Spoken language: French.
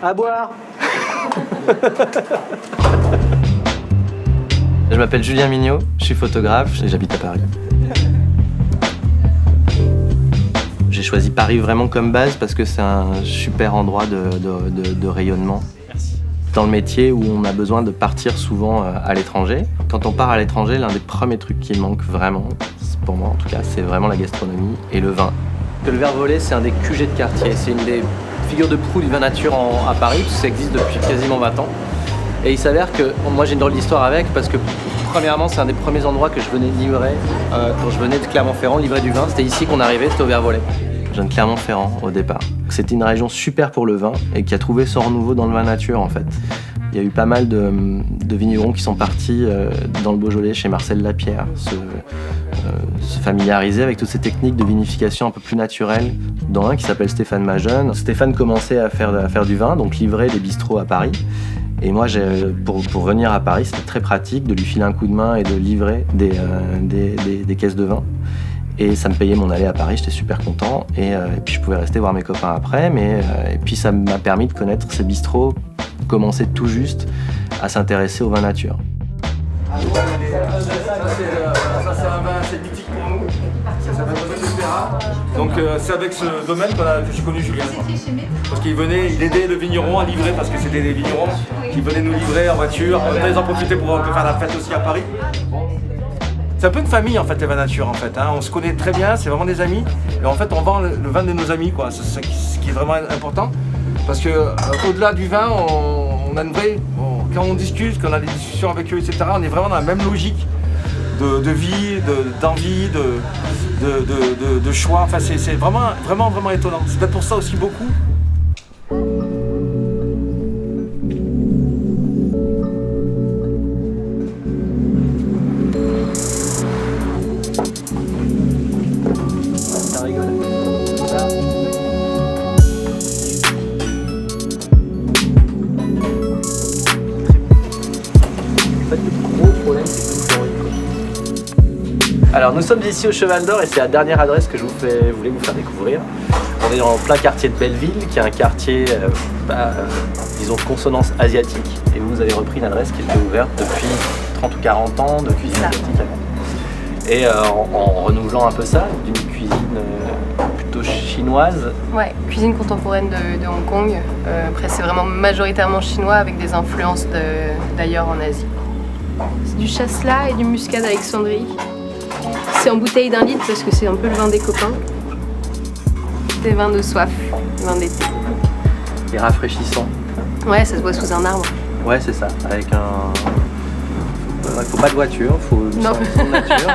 À boire. Je m'appelle Julien Mignot, je suis photographe et j'habite à Paris. J'ai choisi Paris vraiment comme base parce que c'est un super endroit de rayonnement. Merci. Dans le métier où on a besoin de partir souvent à l'étranger. Quand on part à l'étranger, l'un des premiers trucs qui manque vraiment, pour moi en tout cas, c'est vraiment la gastronomie et le vin. Le Verre Volé, c'est un des QG de quartier, c'est une des figures de proue du vin nature à Paris, parce que ça existe depuis quasiment 20 ans. Et il s'avère que moi j'ai une drôle d'histoire avec, parce que premièrement c'est un des premiers endroits que je venais de livrer quand je venais de Clermont-Ferrand, livrer du vin. C'était ici qu'on arrivait, c'était au Verre Volé. Je viens de Clermont-Ferrand au départ. C'était une région super pour le vin et qui a trouvé son renouveau dans le vin nature en fait. Il y a eu pas mal de vignerons qui sont partis dans le Beaujolais chez Marcel Lapierre, se familiariser avec toutes ces techniques de vinification un peu plus naturelles, dont un qui s'appelle Stéphane Majeune. Stéphane commençait à faire du vin, donc livrer des bistrots à Paris. Et moi, pour venir à Paris, c'était très pratique de lui filer un coup de main et de livrer des caisses de vin. Et ça me payait mon aller à Paris, j'étais super content. Et puis je pouvais rester voir mes copains après. Et puis ça m'a permis de connaître ces bistrots, commencer tout juste à s'intéresser au vin nature. Ça c'est un vin, c'est mythique pour nous. Ça s'appelle Domaine de Spera. Donc c'est avec ce domaine que j'ai connu Julien. Parce qu'il aidait le vigneron à livrer, parce que c'était des vignerons qui venaient nous livrer en voiture. Ils en profitaient pour faire la fête aussi à Paris. C'est un peu une famille en fait, les vins nature en fait. On se connaît très bien, c'est vraiment des amis. Et en fait, on vend le vin de nos amis, quoi. C'est ce qui est vraiment important. Parce que au-delà du vin, on a une vraie. Quand on discute, quand on a des discussions avec eux, etc., on est vraiment dans la même logique de vie, d'envie, de choix. Enfin, c'est vraiment étonnant. C'est peut-être pour ça aussi beaucoup. Ça rigole. En fait, le gros problème, c'est tout le. Alors, nous sommes ici au Cheval d'Or et c'est la dernière adresse que je voulais vous faire découvrir. On est en plein quartier de Belleville, qui est un quartier, disons, de consonance asiatique. Et vous avez repris une adresse qui était ouverte depuis 30 ou 40 ans, de cuisine asiatique avant. Et en renouvelant un peu ça, d'une cuisine plutôt chinoise. Ouais, cuisine contemporaine de Hong Kong. Après, c'est vraiment majoritairement chinois avec des influences d'ailleurs en Asie. C'est du chasselas et du muscat d'Alexandrie. C'est en bouteille d'1 litre parce que c'est un peu le vin des copains. Des vins de soif, des vins d'été. Et rafraîchissant. Ouais, ça se boit sous un arbre. Ouais, c'est ça, avec un. Il faut pas de voiture, faut une Non. sorte de nature.